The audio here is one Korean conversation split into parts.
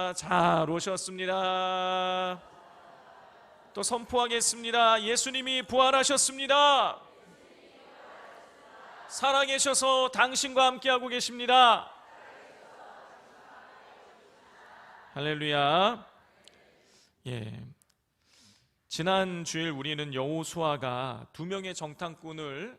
오셨습니다. 잘 오셨습니다. 또 선포하겠습니다. 예수님이 부활하셨습니다. 살아계셔서 당신과 함께하고 계십니다. 할렐루야. 지난 주일 우리는 여호수아가 두 명의 정탐꾼을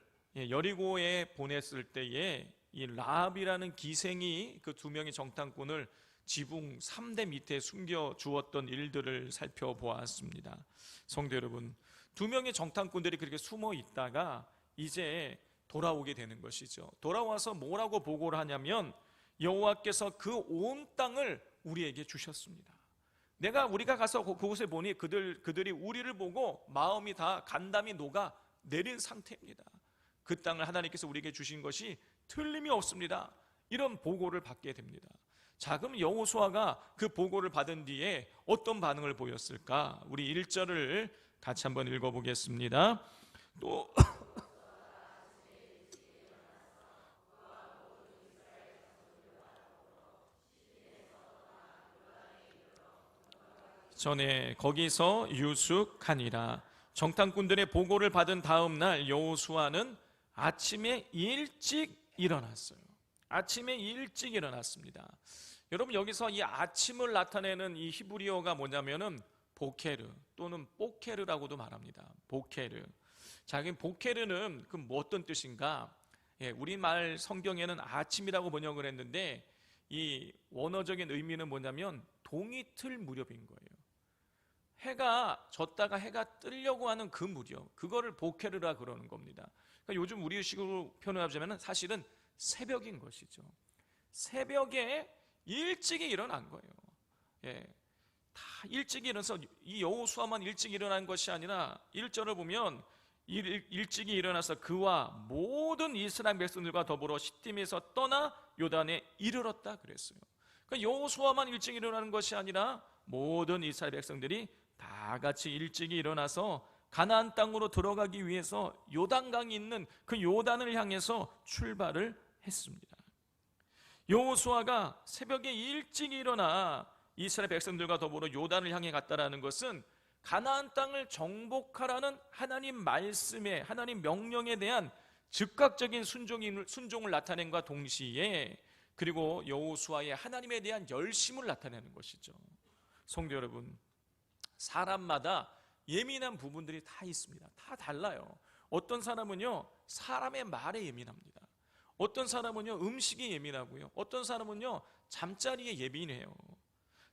여리고에 보냈을 때에 이 라합이라는 기생이 그 두 명의 정탐꾼을 지붕 3대 밑에 숨겨 주었던 일들을 살펴보았습니다. 성도 여러분, 두 명의 정탐꾼들이 그렇게 숨어 있다가 이제 돌아오게 되는 것이죠. 돌아와서 뭐라고 보고를 하냐면 여호와께서 그 온 땅을 우리에게 주셨습니다. 우리가 가서 그곳에 보니 그들이 우리를 보고 마음이 다 간담이 녹아 내린 상태입니다. 그 땅을 하나님께서 우리에게 주신 것이 틀림이 없습니다. 이런 보고를 받게 됩니다. 자, 그럼 여호수아가 그 보고를 받은 뒤에 어떤 반응을 보였을까? 우리 1절을 같이 한번 읽어보겠습니다. 또 전에 거기서 유숙하니라. 정탐꾼들의 보고를 받은 다음 날 여호수아는 아침에 일찍 일어났어요. 아침에 일찍 일어났습니다. 여러분, 여기서 이 아침을 나타내는 이 히브리어가 뭐냐면은 보케르 또는 뽀케르라고도 말합니다. 보케르. 자, 그럼 보케르는 뭐 어떤 뜻인가? 우리말 성경에는 아침이라고 번역을 했는데 이 원어적인 의미는 뭐냐면 동이틀 무렵인 거예요. 해가 졌다가 해가 뜨려고 하는 그 무렵, 그거를 보케르라 그러는 겁니다. 그러니까 요즘 우리식으로 표현하자면 사실은 새벽인 것이죠. 새벽에 일찍이 일어난 거예요. 다 일찍 일어나서 이 여호수아만 일찍 일어난 것이 아니라 1절을 보면 일찍이 일어나서 그와 모든 이스라엘 백성들과 더불어 시팀에서 떠나 요단에 이르렀다 그랬어요. 그러니까 여호수아만 일찍 일어나는 것이 아니라 모든 이스라엘 백성들이 다 같이 일찍이 일어나서 가나안 땅으로 들어가기 위해서 요단강이 있는 그 요단을 향해서 출발을 했습니다. 여호수아가 새벽에 일찍 일어나 이스라엘 백성들과 더불어 요단을 향해 갔다라는 것은 가나안 땅을 정복하라는 하나님 말씀에, 하나님 명령에 대한 즉각적인 순종을 나타낸과 동시에 그리고 여호수아의 하나님에 대한 열심을 나타내는 것이죠. 성도 여러분, 사람마다 예민한 부분들이 다 있습니다. 다 달라요. 어떤 사람은요 사람의 말에 예민합니다. 어떤 사람은요 음식에 예민하고요, 어떤 사람은요 잠자리에 예민해요.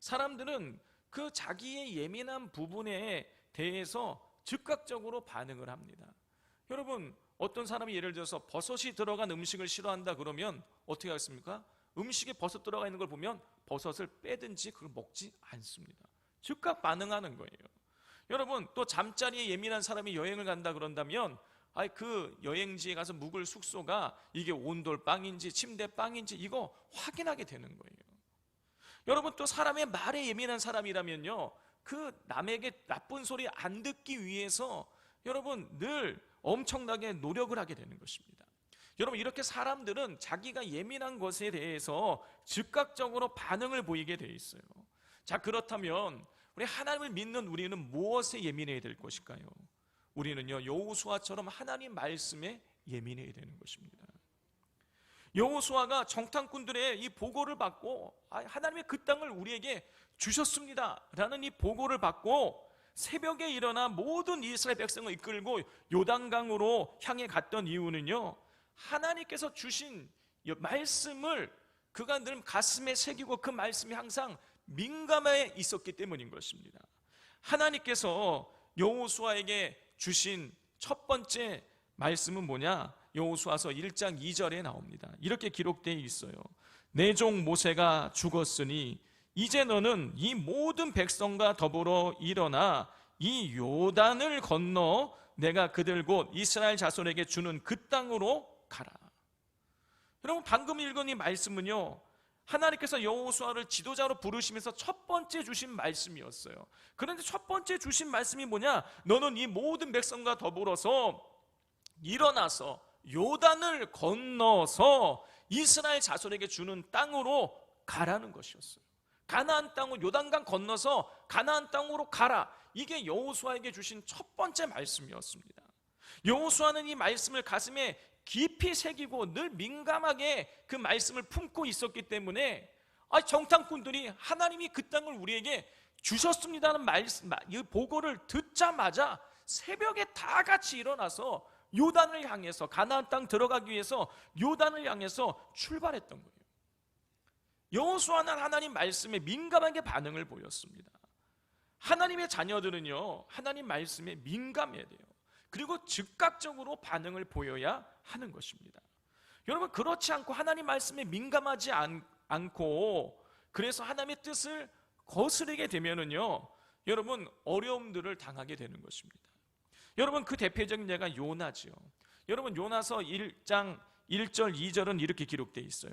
사람들은 그 자기의 예민한 부분에 대해서 즉각적으로 반응을 합니다. 여러분, 어떤 사람이 예를 들어서 버섯이 들어간 음식을 싫어한다 그러면 어떻게 하겠습니까? 음식에 버섯 들어가 있는 걸 보면 버섯을 빼든지 그걸 먹지 않습니다. 즉각 반응하는 거예요. 여러분, 또 잠자리에 예민한 사람이 여행을 간다 그런다면 그 여행지에 가서 묵을 숙소가 이게 온돌방인지 침대방인지 이거 확인하게 되는 거예요. 여러분, 또 사람의 말에 예민한 사람이라면요 그 남에게 나쁜 소리 안 듣기 위해서 여러분 늘 엄청나게 노력을 하게 되는 것입니다. 여러분, 이렇게 사람들은 자기가 예민한 것에 대해서 즉각적으로 반응을 보이게 돼 있어요. 자, 그렇다면 우리 하나님을 믿는 우리는 무엇에 예민해야 될 것일까요? 우리는요 여호수아처럼 하나님 말씀에 예민해야 되는 것입니다. 여호수아가 정탐꾼들의 이 보고를 받고 하나님의 그 땅을 우리에게 주셨습니다 라는 이 보고를 받고 새벽에 일어나 모든 이스라엘 백성을 이끌고 요단강으로 향해 갔던 이유는요 하나님께서 주신 말씀을 그가 늘 가슴에 새기고 그 말씀이 항상 민감해 있었기 때문인 것입니다. 하나님께서 여호수아에게 주신 첫 번째 말씀은 뭐냐? 여호수아서 1장 2절에 나옵니다. 이렇게 기록되어 있어요. 내 종 모세가 죽었으니 이제 너는 이 모든 백성과 더불어 일어나 이 요단을 건너 내가 그들 곧 이스라엘 자손에게 주는 그 땅으로 가라. 여러분, 방금 읽은 이 말씀은요 하나님께서 여호수아를 지도자로 부르시면서 첫 번째 주신 말씀이었어요. 그런데 첫 번째 주신 말씀이 뭐냐? 너는 이 모든 백성과 더불어서 일어나서 요단을 건너서 이스라엘 자손에게 주는 땅으로 가라는 것이었어요. 가나안 땅으로 요단강 건너서 가나안 땅으로 가라. 이게 여호수아에게 주신 첫 번째 말씀이었습니다. 여호수아는 이 말씀을 가슴에 깊이 새기고 늘 민감하게 그 말씀을 품고 있었기 때문에 정탐꾼들이 하나님이 그 땅을 우리에게 주셨습니다는 말씀, 이 보고를 듣자마자 새벽에 다 같이 일어나서 요단을 향해서 가나안 땅 들어가기 위해서 요단을 향해서 출발했던 거예요. 여호수아는 하나님 말씀에 민감하게 반응을 보였습니다. 하나님의 자녀들은요, 하나님 말씀에 민감해야 돼요. 그리고 즉각적으로 반응을 보여야 하는 것입니다. 여러분, 그렇지 않고 하나님 말씀에 민감하지 않고 그래서 하나님의 뜻을 거스르게 되면은요, 여러분 어려움들을 당하게 되는 것입니다. 여러분, 그 대표적인 예가 요나지요. 여러분, 요나서 1장 1절 2절은 이렇게 기록되어 있어요.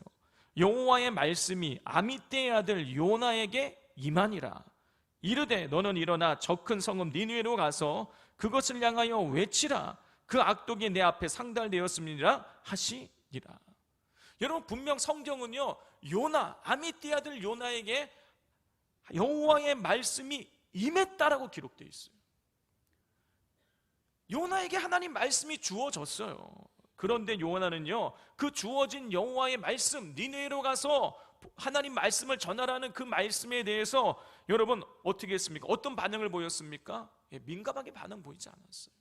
여호와의 말씀이 아미떼의 아들 요나에게 임하니라. 이르되 너는 일어나 저 큰 성읍 니느웨로 가서 그것을 향하여 외치라. 그 악독이 내 앞에 상달되었음이니라 하시니라. 여러분, 분명 성경은요, 요나, 아미떼의 아들 요나에게 여호와의 말씀이 임했다라고 기록되어 있어요. 요나에게 하나님 말씀이 주어졌어요. 그런데 요나는요, 그 주어진 여호와의 말씀, 니느웨로 가서 하나님 말씀을 전하라는 그 말씀에 대해서 여러분 어떻게 했습니까? 어떤 반응을 보였습니까? 민감하게 반응 보이지 않았어요.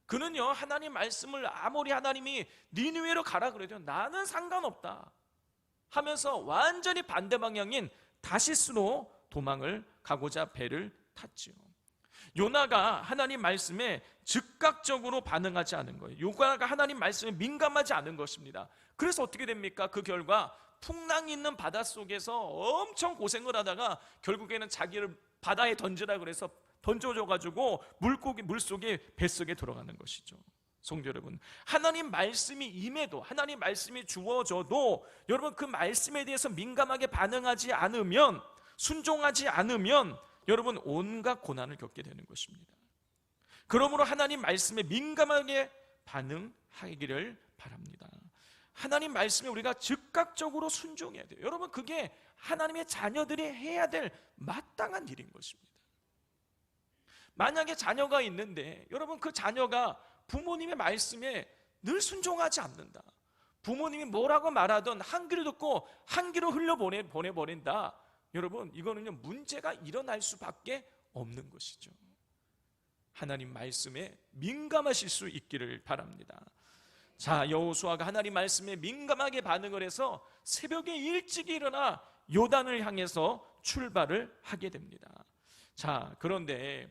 그는요, 하나님 말씀을 아무리 하나님이 니느웨로 가라 그래도 나는 상관없다 하면서 완전히 반대 방향인 다시스로 도망을 가고자 배를 탔지요. 요나가 하나님 말씀에 즉각적으로 반응하지 않은 거예요. 요나가 하나님 말씀에 민감하지 않은 것입니다. 그래서 어떻게 됩니까? 그 결과 풍랑이 있는 바닷속에서 엄청 고생을 하다가 결국에는 자기를 바다에 던지라 그래서 던져줘가지고 물속에 뱃속에 들어가는 것이죠. 성도 여러분, 하나님 말씀이 임해도, 하나님 말씀이 주어져도 여러분 그 말씀에 대해서 민감하게 반응하지 않으면, 순종하지 않으면 여러분 온갖 고난을 겪게 되는 것입니다. 그러므로 하나님 말씀에 민감하게 반응하기를 바랍니다. 하나님 말씀에 우리가 즉각적으로 순종해야 돼요. 여러분, 그게 하나님의 자녀들이 해야 될 마땅한 일인 것입니다. 만약에 자녀가 있는데 여러분 그 자녀가 부모님의 말씀에 늘 순종하지 않는다, 부모님이 뭐라고 말하든 한 귀로 듣고 한 귀로 보내버린다, 여러분 이거는요 문제가 일어날 수밖에 없는 것이죠. 하나님 말씀에 민감하실 수 있기를 바랍니다. 자, 여호수아가 하나님 말씀에 민감하게 반응을 해서 새벽에 일찍 일어나 요단을 향해서 출발을 하게 됩니다. 자, 그런데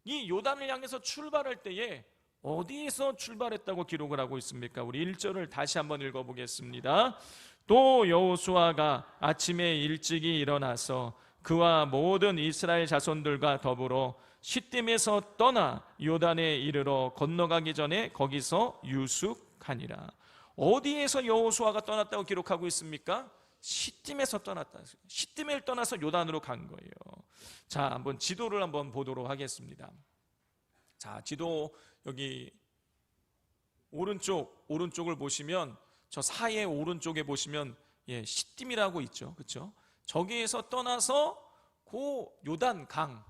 이 요단을 향해서 출발할 때에 어디에서 출발했다고 기록을 하고 있습니까? 우리 1절을 다시 한번 읽어보겠습니다. 또 여호수아가 아침에 일찍이 일어나서 그와 모든 이스라엘 자손들과 더불어 시딤에서 떠나 요단에 이르러 건너가기 전에 거기서 유숙하니라. 어디에서 여호수아가 떠났다고 기록하고 있습니까? 시딤에서 떠났다. 시딤을 떠나서 요단으로 간 거예요. 자, 한번 지도를 한번 보도록 하겠습니다. 자, 지도 여기 오른쪽을 보시면 저 사이의 오른쪽에 보시면 시딤이라고 있죠, 그렇죠? 저기에서 떠나서 그 요단강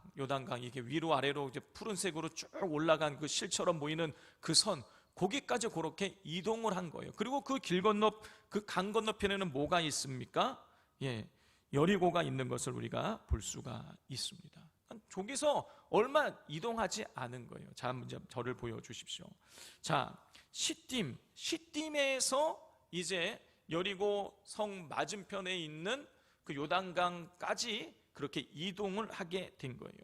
이게 위로 아래로 이제 푸른색으로 쭉 올라간 그 실처럼 보이는 그 선, 거기까지 그렇게 이동을 한 거예요. 그리고 그 그 강 건너편에는 뭐가 있습니까? 여리고가 있는 것을 우리가 볼 수가 있습니다. 저기서 얼마 이동하지 않은 거예요. 자, 이제 저를 보여주십시오. 자, 시딤에서 이제 여리고 성 맞은편에 있는 그 요단강까지 그렇게 이동을 하게 된 거예요.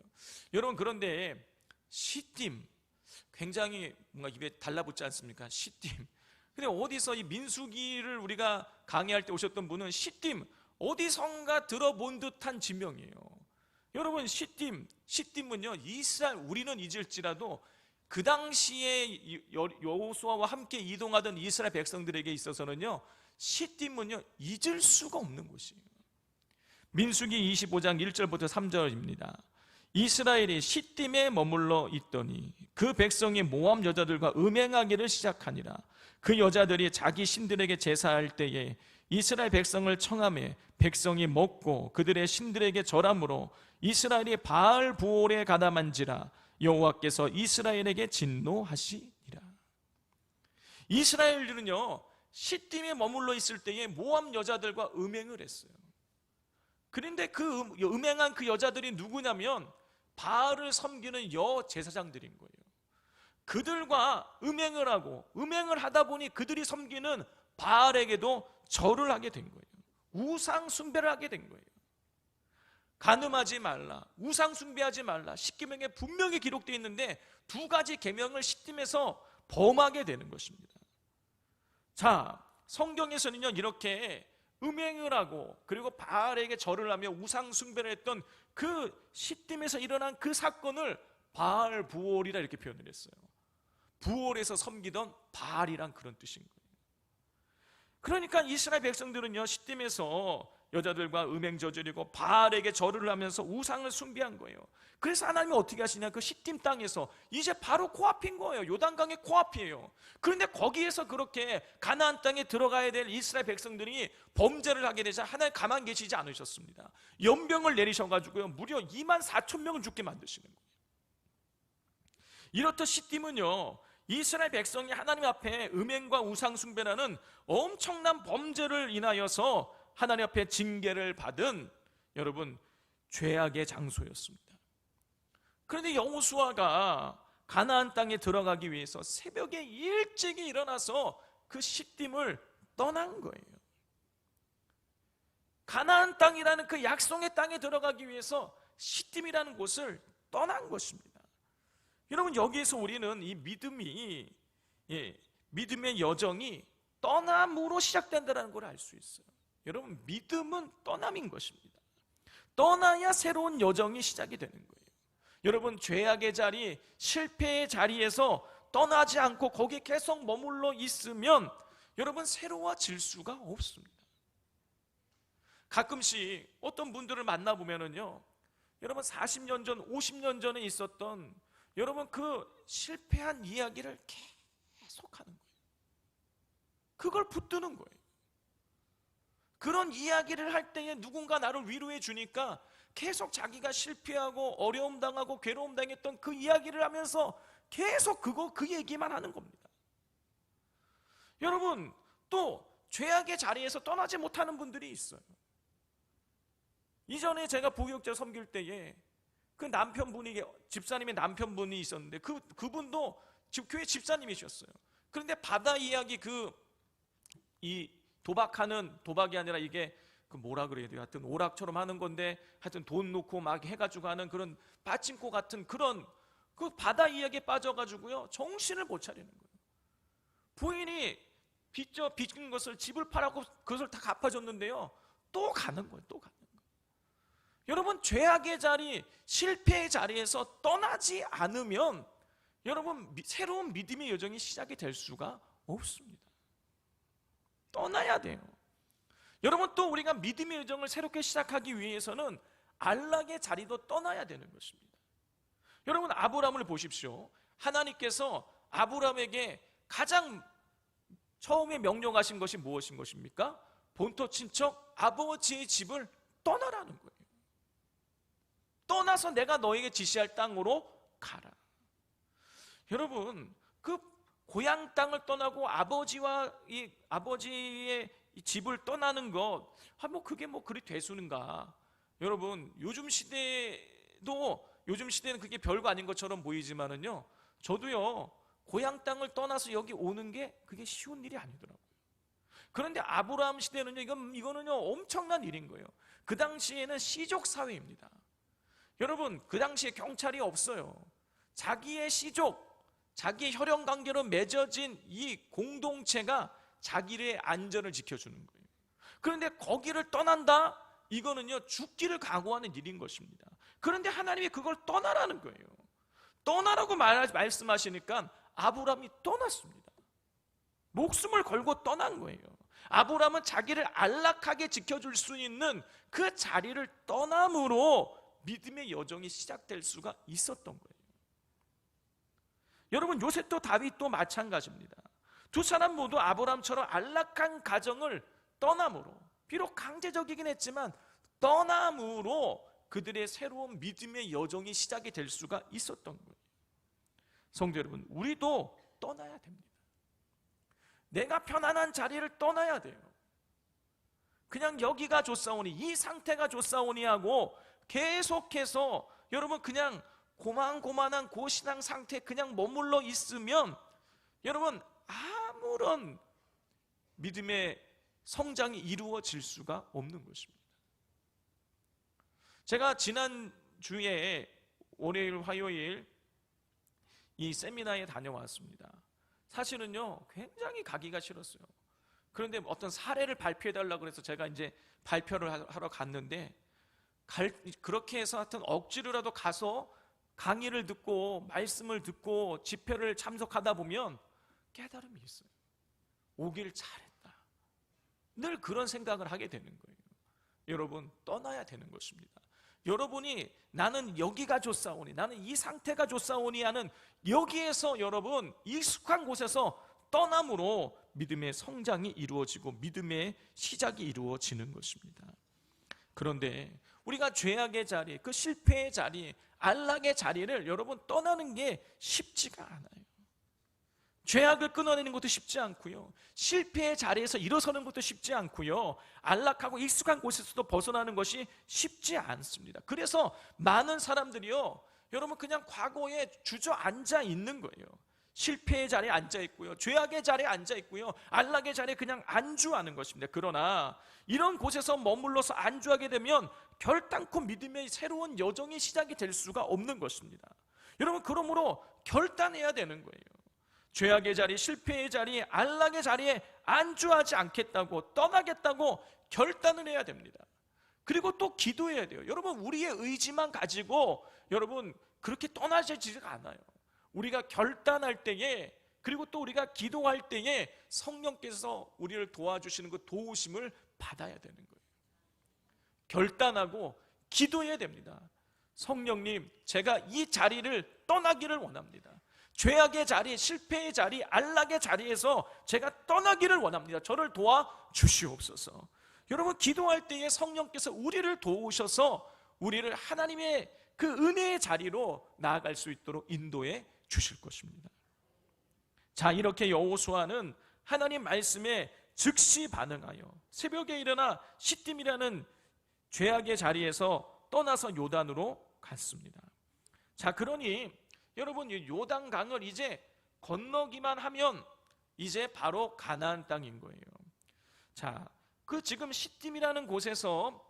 여러분, 그런데 시딤 굉장히 뭔가 입에 달라붙지 않습니까? 시딤. 근데 어디서 이 민수기를 우리가 강의할 때 오셨던 분은 시딤 어디선가 들어본 듯한 지명이에요. 여러분, 시딤은요 이스라엘, 우리는 잊을지라도 그 당시에 여호수아와 함께 이동하던 이스라엘 백성들에게 있어서는요 시딤은요 잊을 수가 없는 곳이에요. 민수기 25장 1절부터 3절입니다. 이스라엘이 시딤에 머물러 있더니 그 백성이 모압 여자들과 음행하기를 시작하니라. 그 여자들이 자기 신들에게 제사할 때에 이스라엘 백성을 청하매 백성이 먹고 그들의 신들에게 절함으로 이스라엘이 바알 부올에 가담한지라. 여호와께서 이스라엘에게 진노하시니라. 이스라엘들은요 시딤에 머물러 있을 때에 모압 여자들과 음행을 했어요. 그런데 그 음행한 그 여자들이 누구냐면 바알을 섬기는 여제사장들인 거예요. 그들과 음행을 하고 음행을 하다 보니 그들이 섬기는 바알에게도 절을 하게 된 거예요. 우상 숭배를 하게 된 거예요. 간음하지 말라, 우상 숭배하지 말라, 십계명에 분명히 기록되어 있는데 두 가지 계명을 시딤에서 범하게 되는 것입니다. 자, 성경에서는요 이렇게 음행을 하고 그리고 바알에게 절을 하며 우상 숭배를 했던 그 시딤에서 일어난 그 사건을 바알 부올이라 이렇게 표현을 했어요. 부올에서 섬기던 바알이란 그런 뜻인 거예요. 그러니까 이스라엘 백성들은요 시딤에서 여자들과 음행 저지르고 바알에게 절을 하면서 우상을 숭배한 거예요. 그래서 하나님이 어떻게 하시냐, 그 시딤 땅에서 이제 바로 코앞인 거예요. 요단강의 코앞이에요. 그런데 거기에서 그렇게 가나안 땅에 들어가야 될 이스라엘 백성들이 범죄를 하게 되자 하나님 가만 계시지 않으셨습니다. 연병을 내리셔가지고요 무려 24,000명을 죽게 만드시는 거예요. 이렇듯 시딤은요 이스라엘 백성이 하나님 앞에 음행과 우상 숭배라는 엄청난 범죄를 인하여서 하나님 앞에 징계를 받은 여러분 죄악의 장소였습니다. 그런데 여호수아가 가나안 땅에 들어가기 위해서 새벽에 일찍이 일어나서 그 시딤을 떠난 거예요. 가나안 땅이라는 그 약속의 땅에 들어가기 위해서 시딤이라는 곳을 떠난 것입니다. 여러분 여기에서 우리는 이 믿음이 믿음의 여정이 떠남으로 시작된다는 걸 알 수 있어요. 여러분 믿음은 떠남인 것입니다. 떠나야 새로운 여정이 시작이 되는 거예요. 여러분 죄악의 자리, 실패의 자리에서 떠나지 않고 거기에 계속 머물러 있으면 여러분 새로워질 수가 없습니다. 가끔씩 어떤 분들을 만나보면은요 여러분 40년 전, 50년 전에 있었던 여러분 그 실패한 이야기를 계속 하는 거예요. 그걸 붙드는 거예요. 그런 이야기를 할 때에 누군가 나를 위로해 주니까 계속 자기가 실패하고 어려움 당하고 괴로움 당했던 그 이야기를 하면서 계속 그 얘기만 하는 겁니다. 여러분 또 죄악의 자리에서 떠나지 못하는 분들이 있어요. 이전에 제가 부교육자 섬길 때에 그 남편분이, 집사님의 남편분이 있었는데 그분도 교회 집사님이셨어요. 그런데 바다 이야기 이 도박이 아니라 이게 뭐라 그래야 돼요? 하여튼 오락처럼 하는 건데 하여튼 돈 놓고 막 해가지고 하는 그런 빠친코 같은 그런 그 바다 이야기에 빠져가지고요 정신을 못 차리는 거예요. 부인이 빚진 것을 집을 팔아고 그것을 다 갚아줬는데요 또 가는 거예요. 또 가는 거예요. 여러분 죄악의 자리, 실패의 자리에서 떠나지 않으면 여러분 새로운 믿음의 여정이 시작이 될 수가 없습니다. 떠나야 돼요. 여러분 또 우리가 믿음의 여정을 새롭게 시작하기 위해서는 안락의 자리도 떠나야 되는 것입니다. 여러분 아브라함을 보십시오. 하나님께서 아브라함에게 가장 처음에 명령하신 것이 무엇인 것입니까? 본토 친척 아버지의 집을 떠나라는 거예요. 떠나서 내가 너에게 지시할 땅으로 가라. 여러분 그 고향 땅을 떠나고 아버지의 이 집을 떠나는 것, 그게 그리 되수는가? 여러분 요즘 시대는 그게 별거 아닌 것처럼 보이지만은요 저도요 고향 땅을 떠나서 여기 오는 게 그게 쉬운 일이 아니더라고요. 그런데 아브라함 시대는요 이거는요 엄청난 일인 거예요. 그 당시에는 시족 사회입니다. 여러분 그 당시에 경찰이 없어요. 자기의 시족, 자기의 혈연 관계로 맺어진 이 공동체가 자기의 안전을 지켜주는 거예요. 그런데 거기를 떠난다? 이거는요 죽기를 각오하는 일인 것입니다. 그런데 하나님이 그걸 떠나라는 거예요. 떠나라고 말씀하시니까 아브라함이 떠났습니다. 목숨을 걸고 떠난 거예요. 아브라함은 자기를 안락하게 지켜줄 수 있는 그 자리를 떠남으로 믿음의 여정이 시작될 수가 있었던 거예요. 여러분, 요셉도 다윗도 마찬가지입니다. 두 사람 모두 아브라함처럼 안락한 가정을 떠남으로, 비록 강제적이긴 했지만 떠남으로 그들의 새로운 믿음의 여정이 시작이 될 수가 있었던 거예요. 성도 여러분, 우리도 떠나야 됩니다. 내가 편안한 자리를 떠나야 돼요. 그냥 여기가 좋사오니, 이 상태가 좋사오니 하고 계속해서 여러분 그냥 고만고만한 고신앙 상태에 그냥 머물러 있으면 여러분 아무런 믿음의 성장이 이루어질 수가 없는 것입니다. 제가 지난주에 월요일, 화요일 이 세미나에 다녀왔습니다. 사실은요 굉장히 가기가 싫었어요. 그런데 어떤 사례를 발표해달라고 그래서 제가 이제 발표를 하러 갔는데 그렇게 해서 하여튼 억지로라도 가서 강의를 듣고 말씀을 듣고 집회를 참석하다 보면 깨달음이 있어요. 오길 잘했다. 늘 그런 생각을 하게 되는 거예요. 여러분, 떠나야 되는 것입니다. 여러분이 나는 여기가 좋사오니, 나는 이 상태가 좋사오니 하는 여기에서 여러분 익숙한 곳에서 떠남으로 믿음의 성장이 이루어지고 믿음의 시작이 이루어지는 것입니다. 그런데 우리가 죄악의 자리, 그 실패의 자리, 안락의 자리를 여러분 떠나는 게 쉽지가 않아요. 죄악을 끊어내는 것도 쉽지 않고요, 실패의 자리에서 일어서는 것도 쉽지 않고요, 안락하고 익숙한 곳에서도 벗어나는 것이 쉽지 않습니다. 그래서 많은 사람들이요 여러분 그냥 과거에 주저앉아 있는 거예요. 실패의 자리에 앉아 있고요, 죄악의 자리에 앉아 있고요, 안락의 자리에 그냥 안주하는 것입니다. 그러나 이런 곳에서 머물러서 안주하게 되면 결단코 믿음의 새로운 여정이 시작이 될 수가 없는 것입니다. 여러분, 그러므로 결단해야 되는 거예요. 죄악의 자리, 실패의 자리, 안락의 자리에 안주하지 않겠다고, 떠나겠다고 결단을 해야 됩니다. 그리고 또 기도해야 돼요. 여러분, 우리의 의지만 가지고 여러분 그렇게 떠나지지가 않아요. 우리가 결단할 때에, 그리고 또 우리가 기도할 때에 성령께서 우리를 도와주시는 그 도우심을 받아야 되는 거예요. 결단하고 기도해야 됩니다. 성령님, 제가 이 자리를 떠나기를 원합니다. 죄악의 자리, 실패의 자리, 안락의 자리에서 제가 떠나기를 원합니다. 저를 도와주시옵소서. 여러분, 기도할 때에 성령께서 우리를 도우셔서 우리를 하나님의 그 은혜의 자리로 나아갈 수 있도록 인도해 주실 것입니다. 자, 이렇게 여호수아는 하나님 말씀에 즉시 반응하여 새벽에 일어나 시딤이라는 죄악의 자리에서 떠나서 요단으로 갔습니다. 자, 그러니 여러분, 이 요단강을 이제 건너기만 하면 이제 바로 가나안 땅인 거예요. 자, 그 지금 시딤이라는 곳에서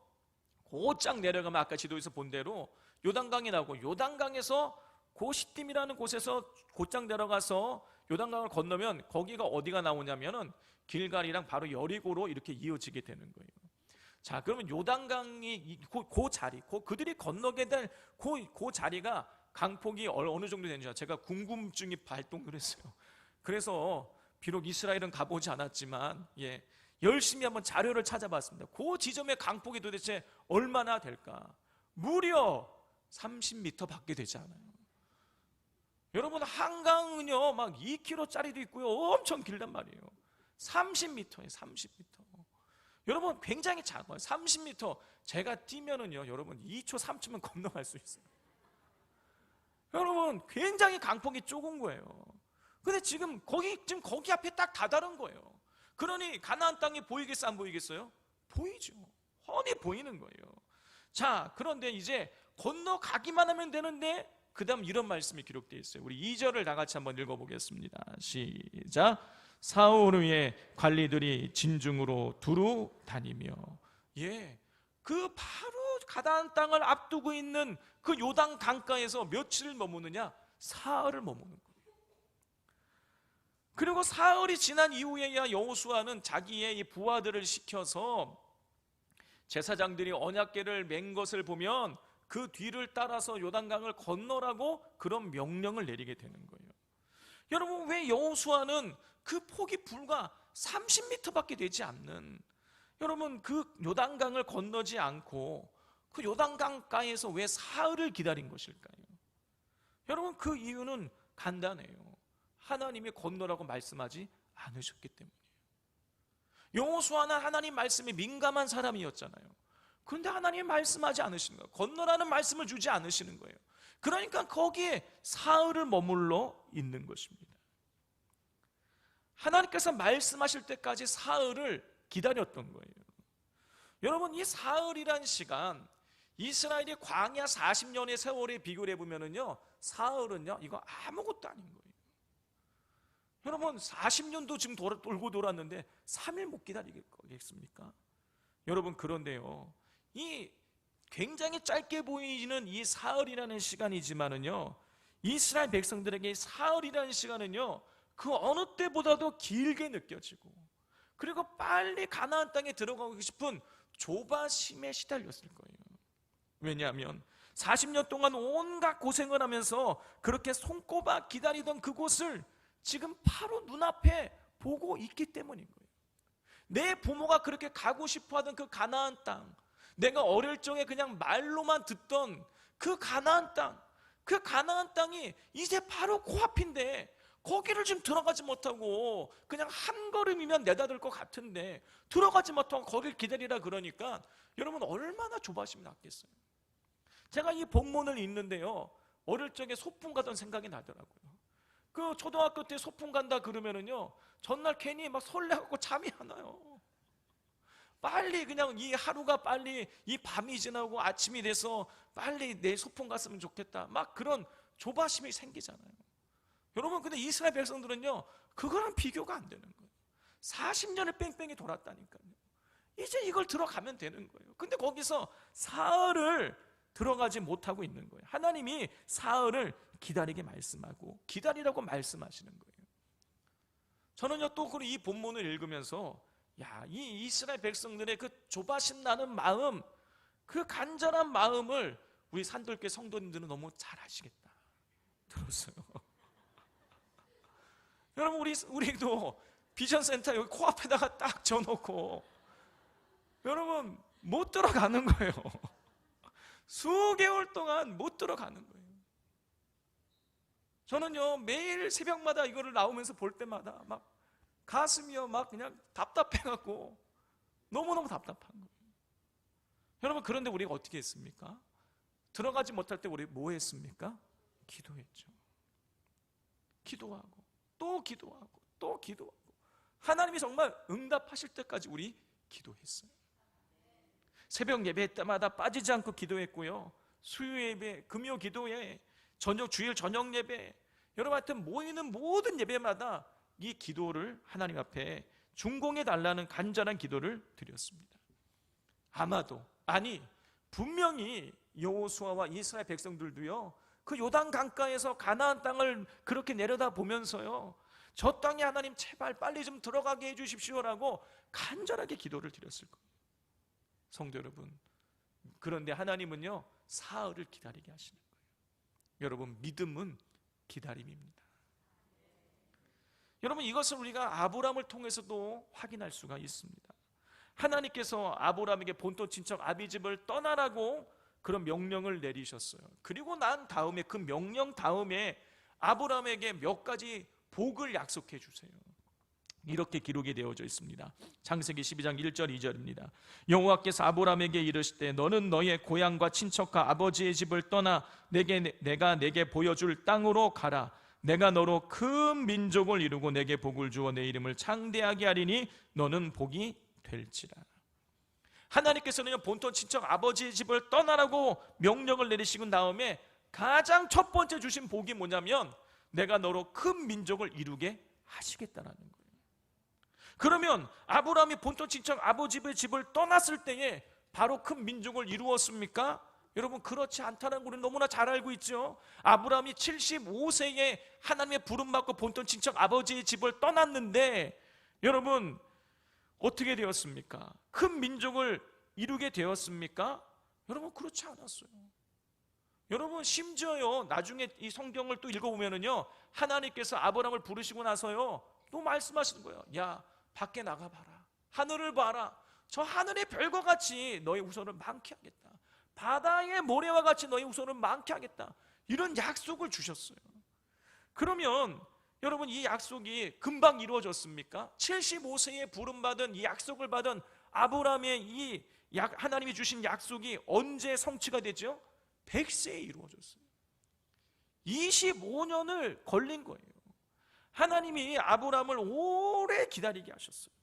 곧장 내려가면 아까 지도에서 본 대로 요단강이 나오고, 요단강에서 그 시딤이라는 곳에서 곧장 내려가서 요단강을 건너면 거기가 어디가 나오냐면은 길갈이랑 바로 여리고로 이렇게 이어지게 되는 거예요. 자, 그러면 요단강이 그 자리, 그들이 건너게 될 그 자리가 강폭이 어느 정도 되는지 제가 궁금증이 발동을 했어요. 그래서 비록 이스라엘은 가보지 않았지만 열심히 한번 자료를 찾아봤습니다. 그 지점의 강폭이 도대체 얼마나 될까? 무려 30m 밖에 되지 않아요. 여러분, 한강은요 막 2km짜리도 있고요, 엄청 길단 말이에요. 30m예요, 30m. 여러분, 굉장히 작아요. 30m 제가 뛰면은요 여러분 2초 3초면 건너갈 수 있어요. 여러분, 굉장히 강폭이 좁은 거예요. 근데 지금 거기 앞에 딱 다다른 거예요. 그러니 가나안 땅이 보이겠어요, 안 보이겠어요? 보이죠. 훤히 보이는 거예요. 자, 그런데 이제 건너가기만 하면 되는데 그 다음 이런 말씀이 기록되어 있어요. 우리 2절을 다 같이 한번 읽어보겠습니다. 시작. 사울 위에 관리들이 진중으로 두루 다니며, 그 바로 가나안 땅을 앞두고 있는 그 요단 강가에서 며칠을 머무느냐? 사흘을 머무는 거예요. 그리고 사흘이 지난 이후에야 여호수아는 자기의 이 부하들을 시켜서 제사장들이 언약궤를 맨 것을 보면 그 뒤를 따라서 요단강을 건너라고 그런 명령을 내리게 되는 거예요. 여러분, 왜 여호수아는 그 폭이 불과 30m밖에 되지 않는 여러분 그 요단강을 건너지 않고 그 요단강가에서 왜 사흘을 기다린 것일까요? 여러분, 그 이유는 간단해요. 하나님이 건너라고 말씀하지 않으셨기 때문이에요. 여호수아는 하나님 말씀에 민감한 사람이었잖아요. 그런데 하나님이 말씀하지 않으시는 거예요. 건너라는 말씀을 주지 않으시는 거예요. 그러니까 거기에 사흘을 머물러 있는 것입니다. 하나님께서 말씀하실 때까지 사흘을 기다렸던 거예요. 여러분, 이 사흘이란 시간, 이스라엘이 광야 40년의 세월에 비교를 해보면요, 사흘은요, 이거 아무것도 아닌 거예요. 여러분, 40년도 지금 돌고 돌았는데 3일 못 기다리겠습니까? 여러분, 그런데요, 이 굉장히 짧게 보이는 이 사흘이라는 시간이지만은요, 이스라엘 백성들에게 사흘이라는 시간은요, 그 어느 때보다도 길게 느껴지고, 그리고 빨리 가나안 땅에 들어가고 싶은 조바심에 시달렸을 거예요. 왜냐하면 40년 동안 온갖 고생을 하면서 그렇게 손꼽아 기다리던 그곳을 지금 바로 눈앞에 보고 있기 때문인 거예요. 내 부모가 그렇게 가고 싶어하던 그 가나안 땅, 내가 어릴 적에 그냥 말로만 듣던 그 가나안 땅, 그 가나안 땅이 이제 바로 코앞인데 거기를 지금 들어가지 못하고 그냥 한 걸음이면 내다들 것 같은데 들어가지 못하고 거길 기다리라 그러니까 여러분, 얼마나 조바심이 났겠어요. 제가 이 본문을 읽는데요, 어릴 적에 소풍 가던 생각이 나더라고요. 그 초등학교 때 소풍 간다 그러면은요, 전날 괜히 막 설레갖고 잠이 안 와요. 빨리 그냥 이 하루가 빨리, 이 밤이 지나고 아침이 돼서 빨리 내 소풍 갔으면 좋겠다, 막 그런 조바심이 생기잖아요. 여러분, 근데 이스라엘 백성들은요, 그거랑 비교가 안 되는 거예요. 40년을 뺑뺑이 돌았다니까요. 이제 이걸 들어가면 되는 거예요. 근데 거기서 사흘을 들어가지 못하고 있는 거예요. 하나님이 사흘을 기다리게 말씀하고 기다리라고 말씀하시는 거예요. 저는요, 또 이 본문을 읽으면서 이 이스라엘 백성들의 그 조바심 나는 마음, 그 간절한 마음을 우리 산돌교회 성도님들은 너무 잘 아시겠다 들었어요. 여러분, 우리도 비전센터 여기 코앞에다가 딱 져놓고 여러분 못 들어가는 거예요. 수개월 동안 못 들어가는 거예요. 저는요, 매일 새벽마다 이거를 나오면서 볼 때마다 막 가슴이요, 막 그냥 답답해갖고 너무너무 답답한 거예요. 여러분, 그런데 우리가 어떻게 했습니까? 들어가지 못할 때 우리 뭐 했습니까? 기도했죠. 기도하고 또 기도하고 또 기도하고, 하나님이 정말 응답하실 때까지 우리 기도했어요. 새벽 예배 때마다 빠지지 않고 기도했고요, 수요 예배, 금요 기도회, 주일 저녁 예배, 여러분한테 모이는 모든 예배마다 이 기도를 하나님 앞에 중공해 달라는 간절한 기도를 드렸습니다. 분명히 여호수아와 이스라엘 백성들도요, 그 요단 강가에서 가나안 땅을 그렇게 내려다 보면서요, 저 땅에 하나님 제발 빨리 좀 들어가게 해주십시오라고 간절하게 기도를 드렸을 거예요. 성도 여러분, 그런데 하나님은요, 사흘을 기다리게 하시는 거예요. 여러분, 믿음은 기다림입니다. 여러분, 이것을 우리가 아브라함을 통해서도 확인할 수가 있습니다. 하나님께서 아브라함에게 본토 친척 아비집을 떠나라고 그런 명령을 내리셨어요. 그리고 난 다음에 그 명령 다음에 아브라함에게 몇 가지 복을 약속해 주세요. 이렇게 기록이 되어져 있습니다. 창세기 12장 1절 2절입니다. 여호와께서 아브라함에게 이르시되 너는 너의 고향과 친척과 아버지의 집을 떠나 내가 내게 보여줄 땅으로 가라. 내가 너로 큰 민족을 이루고 내게 복을 주어 내 이름을 창대하게 하리니 너는 복이 될지라. 하나님께서는 본토 친척 아버지의 집을 떠나라고 명령을 내리시고 다음에 가장 첫 번째 주신 복이 뭐냐면 내가 너로 큰 민족을 이루게 하시겠다라는 거예요. 그러면 아브라함이 본토 친척 아버지의 집을 떠났을 때에 바로 큰 민족을 이루었습니까? 여러분, 그렇지 않다는 걸 우리는 너무나 잘 알고 있죠. 아브라함이 75세에 하나님의 부름받고 본토 친척 아버지의 집을 떠났는데 여러분, 어떻게 되었습니까? 큰 민족을 이루게 되었습니까? 여러분, 그렇지 않았어요. 여러분, 심지어요, 나중에 이 성경을 또 읽어보면은요, 하나님께서 아브라함을 부르시고 나서요, 또 말씀하시는 거예요. 야, 밖에 나가봐라. 하늘을 봐라. 저 하늘의 별과 같이 너의 후손을 많게 하겠다. 바다의 모래와 같이 너희 후손을 많게 하겠다, 이런 약속을 주셨어요. 그러면 여러분, 이 약속이 금방 이루어졌습니까? 75세에 부름받은, 이 약속을 받은 아브라함의 이 하나님이 주신 약속이 언제 성취가 되죠? 100세에 이루어졌어요. 25년을 걸린 거예요. 하나님이 아브라함을 오래 기다리게 하셨어요.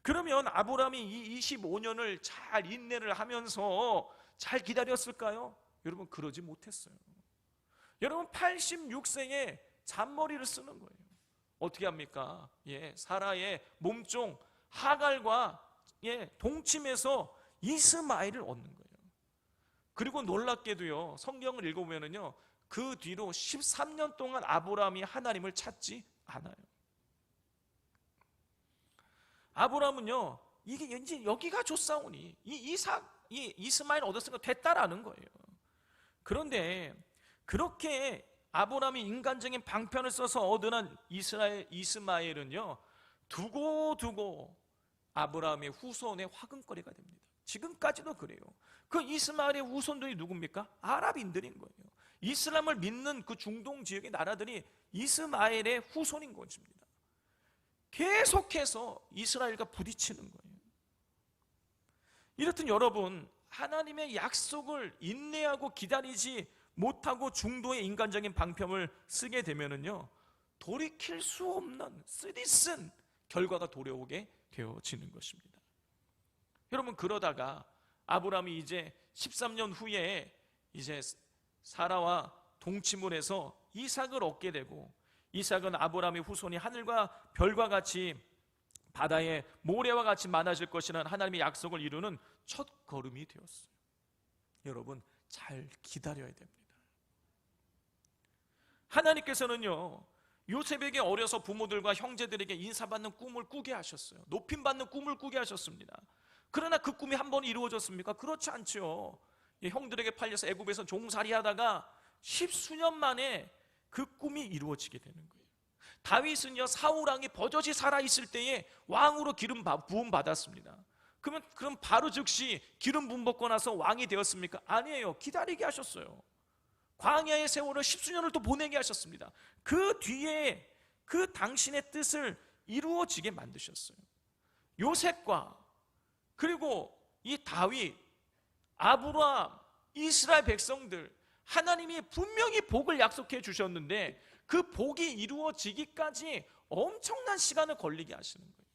그러면 아브라함이 이 25년을 잘 인내를 하면서 잘 기다렸을까요? 여러분, 그러지 못했어요. 여러분, 86세에 잔머리를 쓰는 거예요. 어떻게 합니까? 사라의 몸종 하갈과 동침해서 이스마엘을 얻는 거예요. 그리고 놀랍게도요, 성경을 읽어보면요, 그 뒤로 13년 동안 아브라함이 하나님을 찾지 않아요. 아브라함은요, 이게 이제 여기가 좋사오니 이 이스마엘 얻었으니까 됐다라는 거예요. 그런데 그렇게 아브라함이 인간적인 방편을 써서 얻은 이스마엘은요, 두고 아브라함의 후손의 화근거리가 됩니다. 지금까지도 그래요. 그 이스마엘의 후손들이 누굽니까? 아랍인들인 거예요. 이슬람을 믿는 그 중동 지역의 나라들이 이스마엘의 후손인 것입니다. 계속해서 이스라엘과 부딪히는 거예요. 이렇듯 여러분, 하나님의 약속을 인내하고 기다리지 못하고 중도의 인간적인 방편을 쓰게 되면은요, 돌이킬 수 없는 쓰디쓴 결과가 도래오게 되어지는 것입니다. 여러분, 그러다가 아브라함이 이제 13년 후에 이제 사라와 동침을 해서 이삭을 얻게 되고, 이삭은 아브라함의 후손이 하늘과 별과 같이 바다의 모래와 같이 많아질 것이라는 하나님의 약속을 이루는 첫 걸음이 되었어요. 여러분, 잘 기다려야 됩니다. 하나님께서는요, 요셉에게 어려서 부모들과 형제들에게 인사받는 꿈을 꾸게 하셨어요. 높임받는 꿈을 꾸게 하셨습니다. 그러나 그 꿈이 한 번 이루어졌습니까? 그렇지 않죠. 형들에게 팔려서 애굽에서 종살이 하다가 10수년 만에 그 꿈이 이루어지게 되는 거예요. 다윗은요, 사울 왕이 버젓이 살아있을 때에 왕으로 기름 부음 받았습니다. 그럼 바로 즉시 기름 부음 받고 나서 왕이 되었습니까? 아니에요. 기다리게 하셨어요. 광야의 세월을 10수년을 또 보내게 하셨습니다. 그 뒤에 그 당신의 뜻을 이루어지게 만드셨어요. 요셉과 그리고 이 다윗, 아브라함, 이스라엘 백성들, 하나님이 분명히 복을 약속해 주셨는데 그 복이 이루어지기까지 엄청난 시간을 걸리게 하시는 거예요.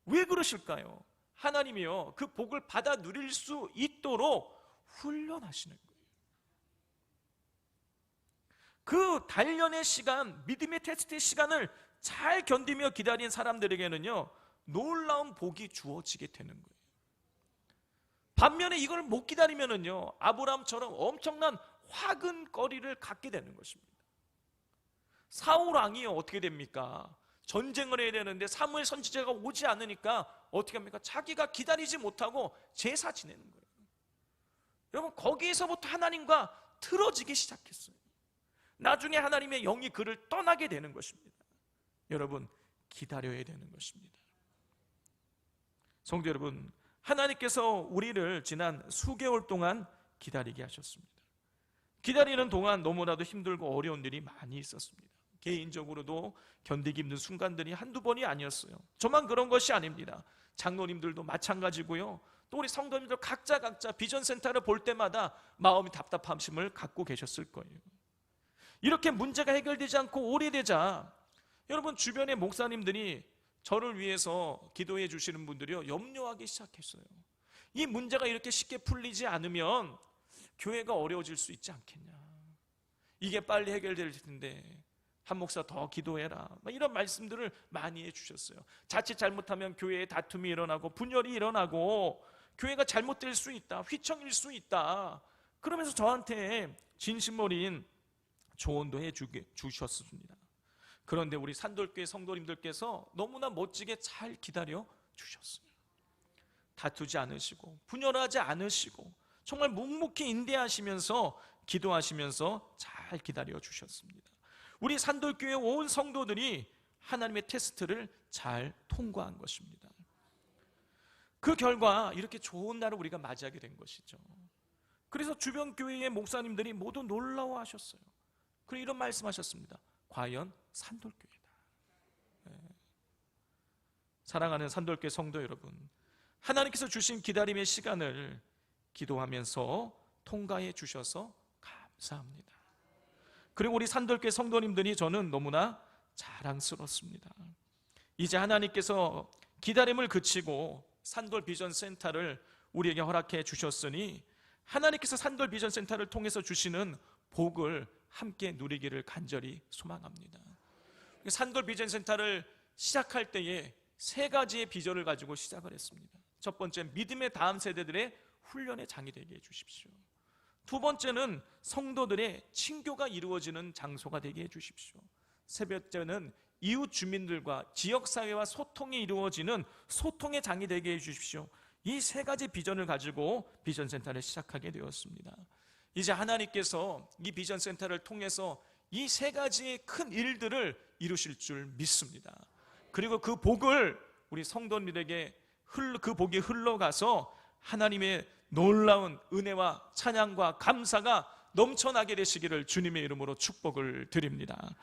왜 그러실까요? 하나님이요, 그 복을 받아 누릴 수 있도록 훈련하시는 거예요. 그 단련의 시간, 믿음의 테스트의 시간을 잘 견디며 기다린 사람들에게는요, 놀라운 복이 주어지게 되는 거예요. 반면에 이걸 못 기다리면은요, 아브라함처럼 엄청난 화근거리를 갖게 되는 것입니다. 사울 왕이요, 어떻게 됩니까? 전쟁을 해야 되는데 사무엘 선지자가 오지 않으니까 어떻게 합니까? 자기가 기다리지 못하고 제사 지내는 거예요. 여러분, 거기에서부터 하나님과 틀어지기 시작했어요. 나중에 하나님의 영이 그를 떠나게 되는 것입니다. 여러분, 기다려야 되는 것입니다. 성도 여러분, 하나님께서 우리를 지난 수개월 동안 기다리게 하셨습니다. 기다리는 동안 너무나도 힘들고 어려운 일이 많이 있었습니다. 개인적으로도 견디기 힘든 순간들이 한두 번이 아니었어요. 저만 그런 것이 아닙니다. 장로님들도 마찬가지고요. 또 우리 성도님들 각자 비전센터를 볼 때마다 마음이 답답함을 갖고 계셨을 거예요. 이렇게 문제가 해결되지 않고 오래되자 여러분, 주변의 목사님들이 저를 위해서 기도해 주시는 분들이요, 염려하기 시작했어요. 이 문제가 이렇게 쉽게 풀리지 않으면 교회가 어려워질 수 있지 않겠냐, 이게 빨리 해결될 텐데 한 목사 더 기도해라, 이런 말씀들을 많이 해주셨어요. 자칫 잘못하면 교회에 다툼이 일어나고 분열이 일어나고 교회가 잘못될 수 있다, 휘청일 수 있다, 그러면서 저한테 진심 어린 조언도 해주셨습니다. 그런데 우리 산돌교회 성도님들께서 너무나 멋지게 잘 기다려 주셨어요. 다투지 않으시고 분열하지 않으시고 정말 묵묵히 인내하시면서 기도하시면서 잘 기다려 주셨습니다. 우리 산돌교회 온 성도들이 하나님의 테스트를 잘 통과한 것입니다. 그 결과 이렇게 좋은 날을 우리가 맞이하게 된 것이죠. 그래서 주변 교회의 목사님들이 모두 놀라워하셨어요. 그리고 이런 말씀하셨습니다. 과연 산돌교회다. 사랑하는 산돌교회 성도 여러분, 하나님께서 주신 기다림의 시간을 기도하면서 통과해 주셔서 감사합니다. 그리고 우리 산돌교회 성도님들이 저는 너무나 자랑스럽습니다. 이제 하나님께서 기다림을 그치고 산돌 비전 센터를 우리에게 허락해 주셨으니 하나님께서 산돌 비전 센터를 통해서 주시는 복을 함께 누리기를 간절히 소망합니다. 산돌 비전 센터를 시작할 때에 세 가지의 비전을 가지고 시작을 했습니다. 첫 번째, 믿음의 다음 세대들의 훈련의 장이 되게 해주십시오. 두 번째는 성도들의 친교가 이루어지는 장소가 되게 해주십시오. 세 번째는 이웃 주민들과 지역사회와 소통이 이루어지는 소통의 장이 되게 해주십시오. 이 세 가지 비전을 가지고 비전센터를 시작하게 되었습니다. 이제 하나님께서 이 비전센터를 통해서 이 세 가지의 큰 일들을 이루실 줄 믿습니다. 그리고 그 복을 우리 성도님들에게 그 복이 흘러가서 하나님의 놀라운 은혜와 찬양과 감사가 넘쳐나게 되시기를 주님의 이름으로 축복을 드립니다.